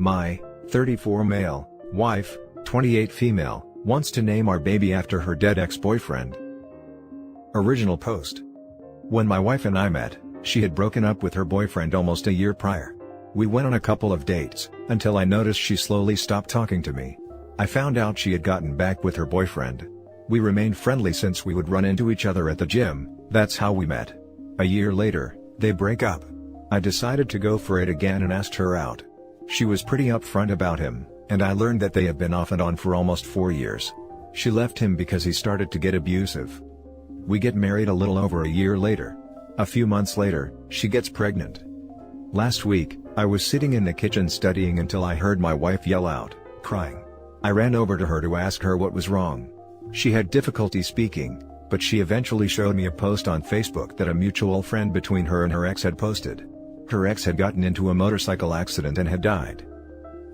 My 34 male wife, 28 female, wants to name our baby after her dead ex-boyfriend. Original post. When my wife and I met, she had broken up with her boyfriend almost a year prior. We went on a couple of dates, until I noticed she slowly stopped talking to me. I found out she had gotten back with her boyfriend. We remained friendly since we would run into each other at the gym. That's how we met. A year later, they break up. I decided to go for it again and asked her out. She was pretty upfront about him, and I learned that they have been off and on for almost 4 years. She left him because he started to get abusive. We get married a little over a year later. A few months later, she gets pregnant. Last week, I was sitting in the kitchen studying until I heard my wife yell out, crying. I ran over to her to ask her what was wrong. She had difficulty speaking, but she eventually showed me a post on Facebook that a mutual friend between her and her ex had posted. Her ex had gotten into a motorcycle accident and had died.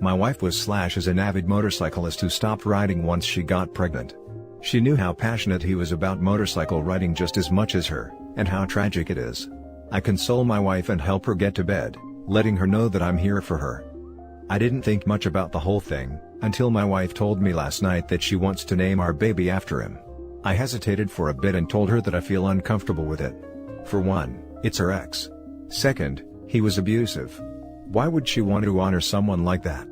My wife was an avid motorcyclist who stopped riding once she got pregnant. She knew how passionate he was about motorcycle riding just as much as her, and how tragic it is. I console my wife and help her get to bed, letting her know that I'm here for her. I didn't think much about the whole thing, until my wife told me last night that she wants to name our baby after him. I hesitated for a bit and told her that I feel uncomfortable with it. For one, it's her ex. Second, he was abusive. Why would she want to honor someone like that?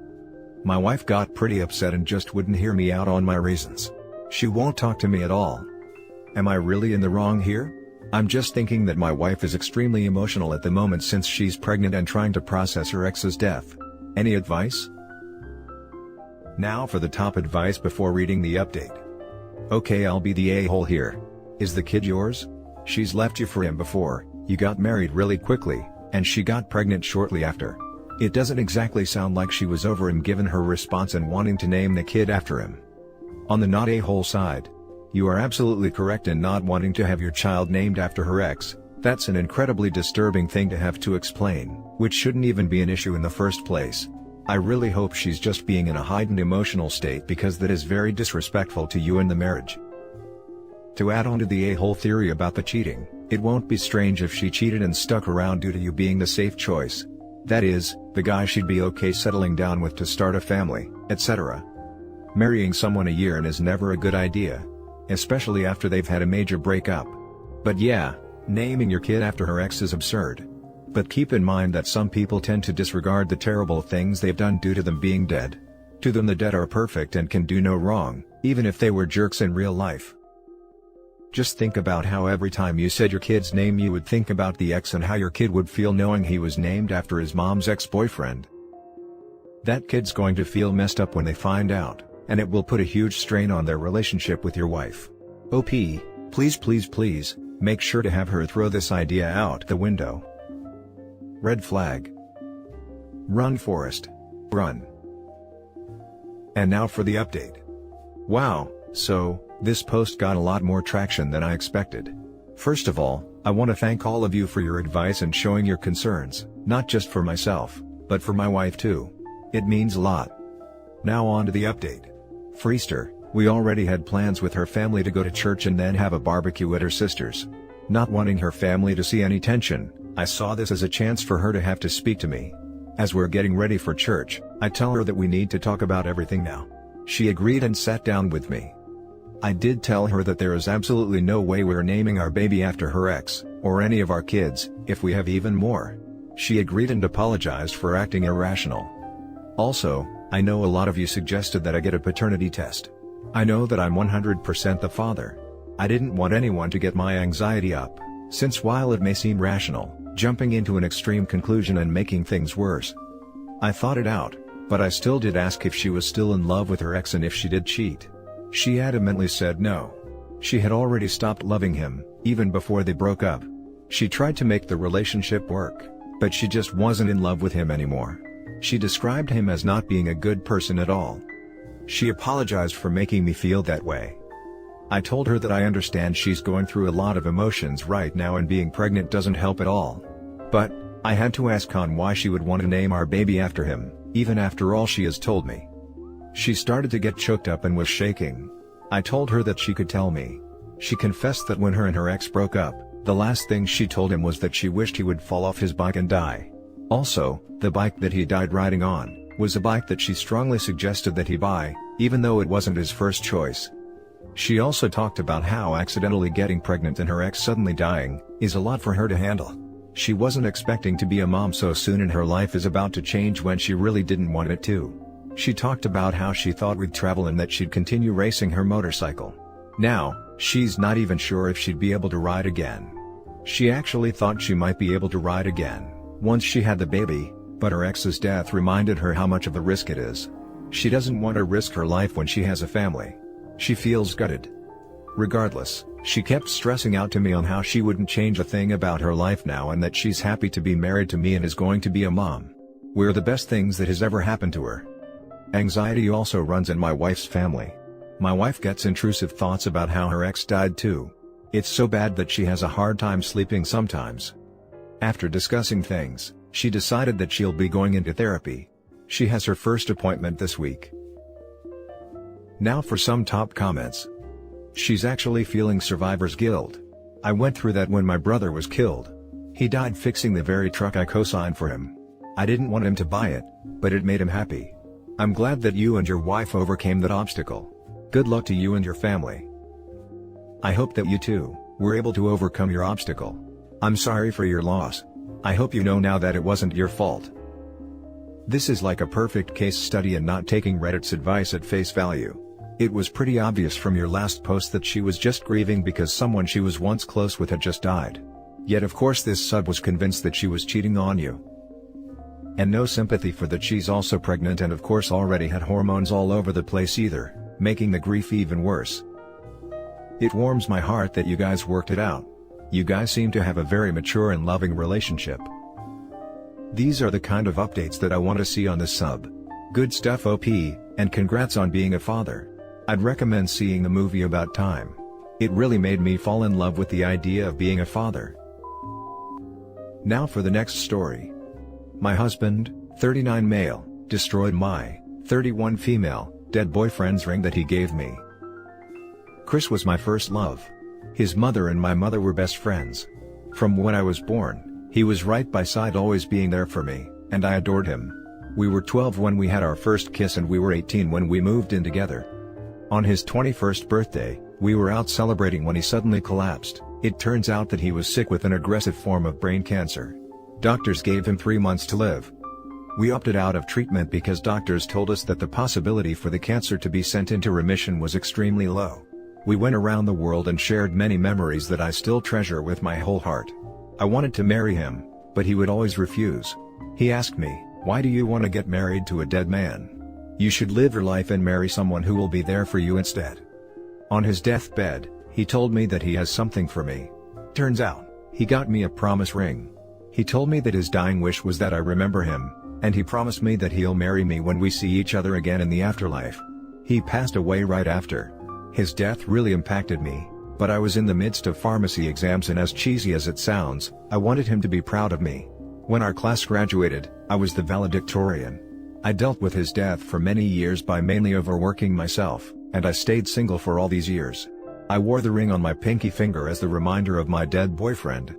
My wife got pretty upset and just wouldn't hear me out on my reasons. She won't talk to me at all. Am I really in the wrong here? I'm just thinking that my wife is extremely emotional at the moment since she's pregnant and trying to process her ex's death. Any advice? Now for the top advice before reading the update. Okay, I'll be the a-hole here. Is the kid yours? She's left you for him before, you got married really quickly, and she got pregnant shortly after. It doesn't exactly sound like she was over him given her response and wanting to name the kid after him. On the not a-hole side, you are absolutely correct in not wanting to have your child named after her ex. That's an incredibly disturbing thing to have to explain, which shouldn't even be an issue in the first place. I really hope she's just being in a heightened emotional state because that is very disrespectful to you and the marriage. To add on to the a-hole theory about the cheating, it won't be strange if she cheated and stuck around due to you being the safe choice. That is, the guy she'd be okay settling down with to start a family, etc. Marrying someone a year in is never a good idea, especially after they've had a major breakup. But yeah, naming your kid after her ex is absurd. But keep in mind that some people tend to disregard the terrible things they've done due to them being dead. To them the dead are perfect and can do no wrong, even if they were jerks in real life. Just think about how every time you said your kid's name you would think about the ex and how your kid would feel knowing he was named after his mom's ex-boyfriend. That kid's going to feel messed up when they find out, and it will put a huge strain on their relationship with your wife. OP, please, make sure to have her throw this idea out the window. Red flag. Run, Forrest. Run. And now for the update. Wow, so, this post got a lot more traction than I expected. First of all, I want to thank all of you for your advice and showing your concerns, not just for myself, but for my wife too. It means a lot. Now on to the update. For Easter, we already had plans with her family to go to church and then have a barbecue at her sister's. Not wanting her family to see any tension, I saw this as a chance for her to have to speak to me. As we're getting ready for church, I tell her that we need to talk about everything now. She agreed and sat down with me. I did tell her that there is absolutely no way we're naming our baby after her ex, or any of our kids, if we have even more. She agreed and apologized for acting irrational. Also, I know a lot of you suggested that I get a paternity test. I know that I'm 100% the father. I didn't want anyone to get my anxiety up, since while it may seem rational, jumping into an extreme conclusion and making things worse. I thought it out, but I still did ask if she was still in love with her ex and if she did cheat. She adamantly said no. She had already stopped loving him, even before they broke up. She tried to make the relationship work, but she just wasn't in love with him anymore. She described him as not being a good person at all. She apologized for making me feel that way. I told her that I understand she's going through a lot of emotions right now and being pregnant doesn't help at all. But, I had to ask on why she would want to name our baby after him, even after all she has told me. She started to get choked up and was shaking. I told her that she could tell me. She confessed that when her and her ex broke up, the last thing she told him was that she wished he would fall off his bike and die. Also, the bike that he died riding on, was a bike that she strongly suggested that he buy, even though it wasn't his first choice. She also talked about how accidentally getting pregnant and her ex suddenly dying is a lot for her to handle. She wasn't expecting to be a mom so soon and her life is about to change when she really didn't want it to. She talked about how she thought we'd travel and that she'd continue racing her motorcycle. Now, she's not even sure if she'd be able to ride again. She actually thought she might be able to ride again once she had the baby, but her ex's death reminded her how much of a risk it is. She doesn't want to risk her life when she has a family. She feels gutted. Regardless, she kept stressing out to me on how she wouldn't change a thing about her life now and that she's happy to be married to me and is going to be a mom. We're the best things that has ever happened to her. Anxiety also runs in my wife's family. My wife gets intrusive thoughts about how her ex died too. It's so bad that she has a hard time sleeping sometimes. After discussing things, she decided that she'll be going into therapy. She has her first appointment this week. Now for some top comments. She's actually feeling survivor's guilt. I went through that when my brother was killed. He died fixing the very truck I co-signed for him. I didn't want him to buy it, but it made him happy. I'm glad that you and your wife overcame that obstacle. Good luck to you and your family. I hope that you too were able to overcome your obstacle. I'm sorry for your loss. I hope you know now that it wasn't your fault. This is like a perfect case study and not taking Reddit's advice at face value. It was pretty obvious from your last post that she was just grieving because someone she was once close with had just died. Yet of course this sub was convinced that she was cheating on you. And no sympathy for that she's also pregnant and of course already had hormones all over the place either, making the grief even worse. It warms my heart that you guys worked it out. You guys seem to have a very mature and loving relationship. These are the kind of updates that I want to see on this sub. Good stuff OP, and congrats on being a father. I'd recommend seeing the movie About Time. It really made me fall in love with the idea of being a father. Now for the next story. My husband, 39 male, destroyed my 31 female dead boyfriend's ring that he gave me. Chris was my first love. His mother and my mother were best friends. From when I was born, he was right by side always being there for me, and I adored him. We were 12 when we had our first kiss and we were 18 when we moved in together. On his 21st birthday, we were out celebrating when he suddenly collapsed. It turns out that he was sick with an aggressive form of brain cancer. Doctors gave him 3 months to live. We opted out of treatment because doctors told us that the possibility for the cancer to be sent into remission was extremely low. We went around the world and shared many memories that I still treasure with my whole heart. I wanted to marry him, but he would always refuse. He asked me, "Why do you want to get married to a dead man? You should live your life and marry someone who will be there for you instead." On his deathbed, he told me that he has something for me. Turns out, he got me a promise ring. He told me that his dying wish was that I remember him, and he promised me that he'll marry me when we see each other again in the afterlife. He passed away right after. His death really impacted me, but I was in the midst of pharmacy exams and as cheesy as it sounds, I wanted him to be proud of me. When our class graduated, I was the valedictorian. I dealt with his death for many years by mainly overworking myself, and I stayed single for all these years. I wore the ring on my pinky finger as the reminder of my dead boyfriend.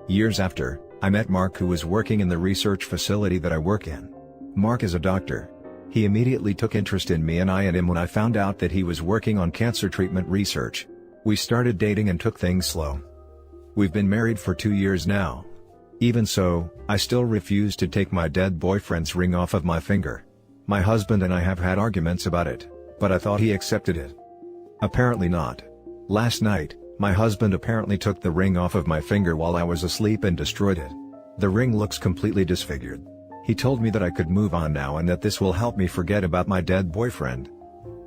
Years after, I met Mark, who was working in the research facility that I work in. Mark is a doctor. He immediately took interest in me and I in him when I found out that he was working on cancer treatment research. We started dating and took things slow. We've been married for 2 years now. Even so, I still refuse to take my dead boyfriend's ring off of my finger. My husband and I have had arguments about it, but I thought he accepted it. Apparently not. Last night, my husband apparently took the ring off of my finger while I was asleep and destroyed it. The ring looks completely disfigured. He told me that I could move on now and that this will help me forget about my dead boyfriend.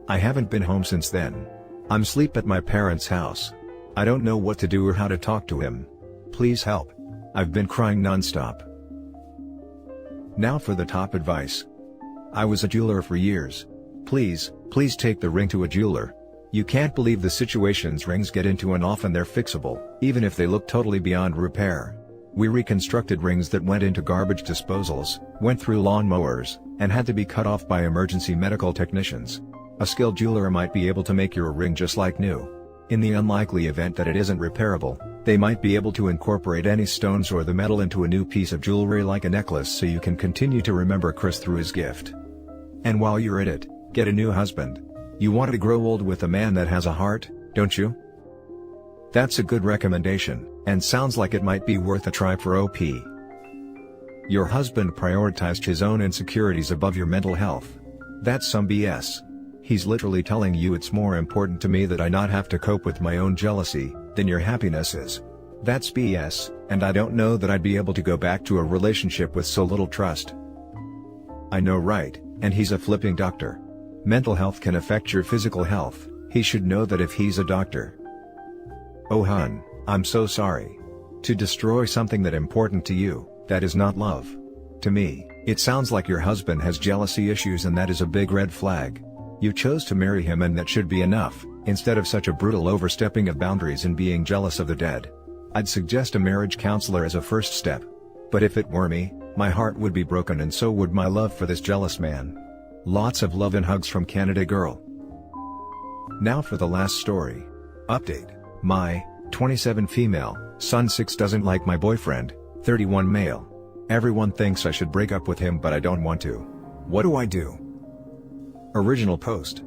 I haven't been home since then. I'm asleep at my parents' house. I don't know what to do or how to talk to him. Please help. I've been crying non-stop. Now for the top advice. I was a jeweler for years. Please take the ring to a jeweler. You can't believe the situations rings get into, and often they're fixable, even if they look totally beyond repair. We reconstructed rings that went into garbage disposals, went through lawn mowers, and had to be cut off by emergency medical technicians. A skilled jeweler might be able to make your ring just like new. In the unlikely event that it isn't repairable, they might be able to incorporate any stones or the metal into a new piece of jewelry like a necklace so you can continue to remember Chris through his gift. And while you're at it, get a new husband. You want to grow old with a man that has a heart, don't you? That's a good recommendation, and sounds like it might be worth a try for OP. Your husband prioritized his own insecurities above your mental health. That's some BS. He's literally telling you it's more important to me that I not have to cope with my own jealousy than your happiness is. That's BS, and I don't know that I'd be able to go back to a relationship with so little trust. I know, right, and he's a flipping doctor. Mental health can affect your physical health. He should know that if he's a doctor. Oh hun, I'm so sorry. To destroy something that important to you, that is not love. To me, it sounds like your husband has jealousy issues, and that is a big red flag. You chose to marry him, and that should be enough, instead of such a brutal overstepping of boundaries and being jealous of the dead. I'd suggest a marriage counselor as a first step. But if it were me, my heart would be broken, and so would my love for this jealous man. Lots of love and hugs from Canada Girl. Now for the last story. Update. My 27 female, son 6 doesn't like my boyfriend, 31 male. Everyone thinks I should break up with him, but I don't want to. What do I do? Original post.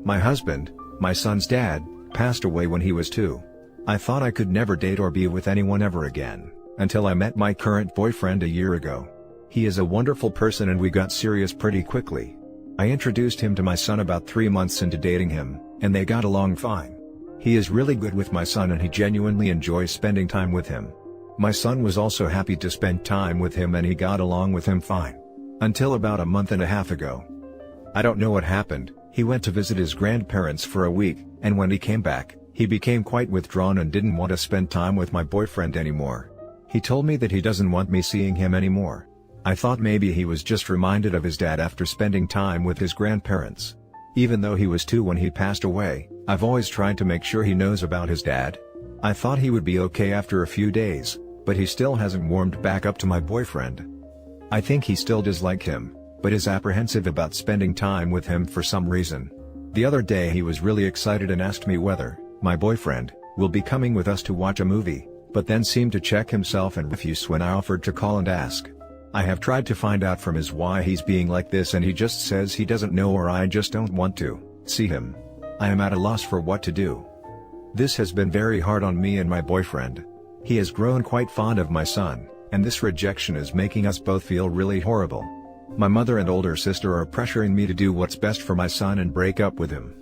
My husband, my son's dad, passed away when he was 2. I thought I could never date or be with anyone ever again, until I met my current boyfriend a year ago. He is a wonderful person and we got serious pretty quickly. I introduced him to my son about 3 months into dating him, and they got along fine. He is really good with my son and he genuinely enjoys spending time with him. My son was also happy to spend time with him and he got along with him fine. Until about a month and a half ago. I don't know what happened. He went to visit his grandparents for a week, and when he came back, he became quite withdrawn and didn't want to spend time with my boyfriend anymore. He told me that he doesn't want me seeing him anymore. I thought maybe he was just reminded of his dad after spending time with his grandparents. Even though he was 2 when he passed away, I've always tried to make sure he knows about his dad. I thought he would be okay after a few days, but he still hasn't warmed back up to my boyfriend. I think he still does like him, but is apprehensive about spending time with him for some reason. The other day he was really excited and asked me whether my boyfriend will be coming with us to watch a movie, but then seemed to check himself and refuse when I offered to call and ask. I have tried to find out from his why he's being like this, and he just says he doesn't know, or I just don't want to see him. I am at a loss for what to do. This has been very hard on me and my boyfriend. He has grown quite fond of my son, and this rejection is making us both feel really horrible. My mother and older sister are pressuring me to do what's best for my son and break up with him.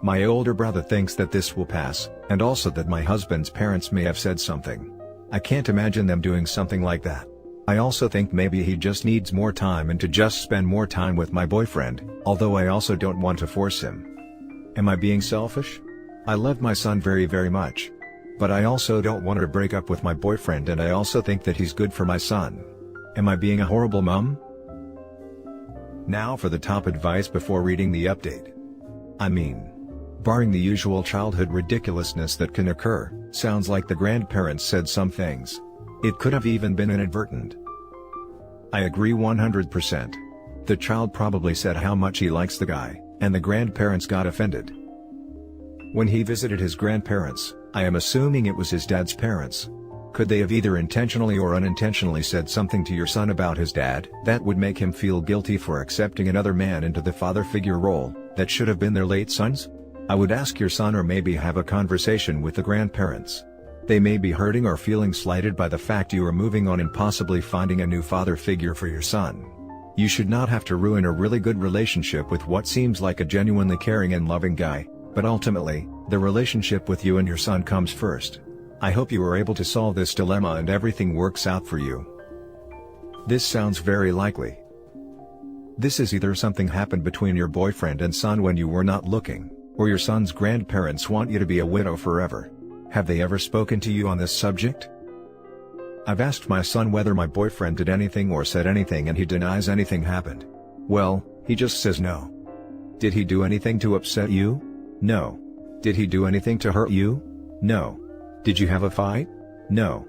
My older brother thinks that this will pass, and also that my husband's parents may have said something. I can't imagine them doing something like that. I also think maybe he just needs more time and to just spend more time with my boyfriend, although I also don't want to force him. Am I being selfish? I love my son very, very much. But I also don't want to break up with my boyfriend, and I also think that he's good for my son. Am I being a horrible mom? Now for the top advice before reading the update. I mean, barring the usual childhood ridiculousness that can occur, sounds like the grandparents said some things. It could have even been inadvertent. I agree 100%. The child probably said how much he likes the guy, and the grandparents got offended. When he visited his grandparents, I am assuming it was his dad's parents. Could they have either intentionally or unintentionally said something to your son about his dad that would make him feel guilty for accepting another man into the father figure role that should have been their late son's? I would ask your son, or maybe have a conversation with the grandparents. They may be hurting or feeling slighted by the fact you are moving on and possibly finding a new father figure for your son. You should not have to ruin a really good relationship with what seems like a genuinely caring and loving guy, but ultimately, the relationship with you and your son comes first. I hope you are able to solve this dilemma and everything works out for you. This sounds very likely. This is either something happened between your boyfriend and son when you were not looking, or your son's grandparents want you to be a widow forever. Have they ever spoken to you on this subject? I've asked my son whether my boyfriend did anything or said anything, and he denies anything happened. Well, he just says no. Did he do anything to upset you? No. Did he do anything to hurt you? No. Did you have a fight? No.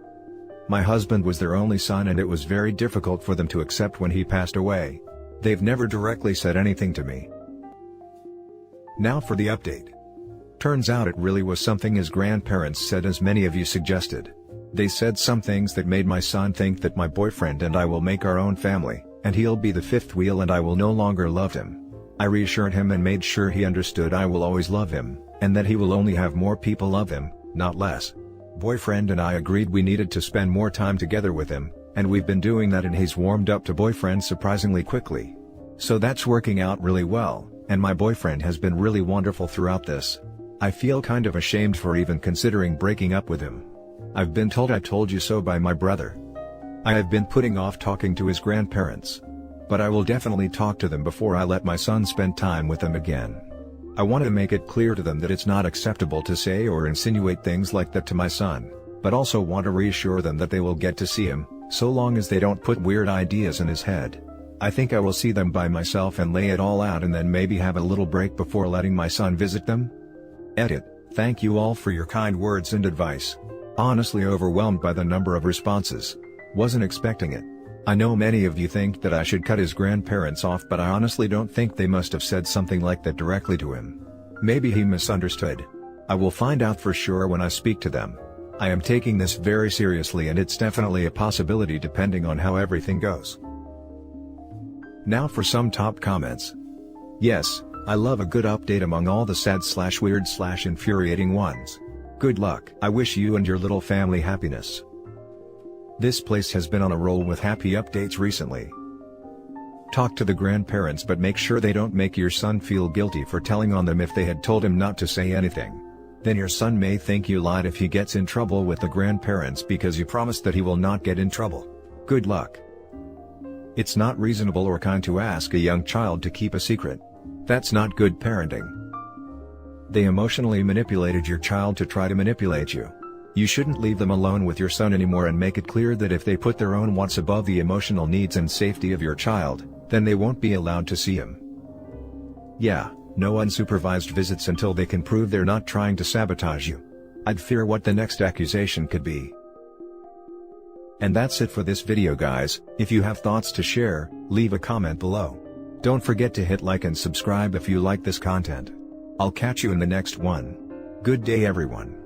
My husband was their only son, and it was very difficult for them to accept when he passed away. They've never directly said anything to me. Now for the update. Turns out it really was something his grandparents said, as many of you suggested. They said some things that made my son think that my boyfriend and I will make our own family, and he'll be the fifth wheel and I will no longer love him. I reassured him and made sure he understood I will always love him, and that he will only have more people love him, not less. Boyfriend and I agreed we needed to spend more time together with him, and we've been doing that, and he's warmed up to boyfriend surprisingly quickly. So that's working out really well, and my boyfriend has been really wonderful throughout this. I feel kind of ashamed for even considering breaking up with him. I've been told I told you so by my brother. I have been putting off talking to his grandparents. But I will definitely talk to them before I let my son spend time with them again. I want to make it clear to them that it's not acceptable to say or insinuate things like that to my son, but also want to reassure them that they will get to see him, so long as they don't put weird ideas in his head. I think I will see them by myself and lay it all out, and then maybe have a little break before letting my son visit them. Edit. Thank you all for your kind words and advice. Honestly overwhelmed by the number of responses. Wasn't expecting it. I know many of you think that I should cut his grandparents off, but I honestly don't think they must have said something like that directly to him. Maybe he misunderstood. I will find out for sure when I speak to them. I am taking this very seriously, and it's definitely a possibility depending on how everything goes. Now for some top comments. Yes, I love a good update among all the sad/weird/infuriating ones. Good luck. I wish you and your little family happiness. This place has been on a roll with happy updates recently. Talk to the grandparents, but make sure they don't make your son feel guilty for telling on them if they had told him not to say anything. Then your son may think you lied if he gets in trouble with the grandparents because you promised that he will not get in trouble. Good luck. It's not reasonable or kind to ask a young child to keep a secret. That's not good parenting. They emotionally manipulated your child to try to manipulate you. You shouldn't leave them alone with your son anymore, and make it clear that if they put their own wants above the emotional needs and safety of your child, then they won't be allowed to see him. Yeah, no unsupervised visits until they can prove they're not trying to sabotage you. I'd fear what the next accusation could be. And that's it for this video, guys. If you have thoughts to share, leave a comment below. Don't forget to hit like and subscribe if you like this content. I'll catch you in the next one. Good day, everyone.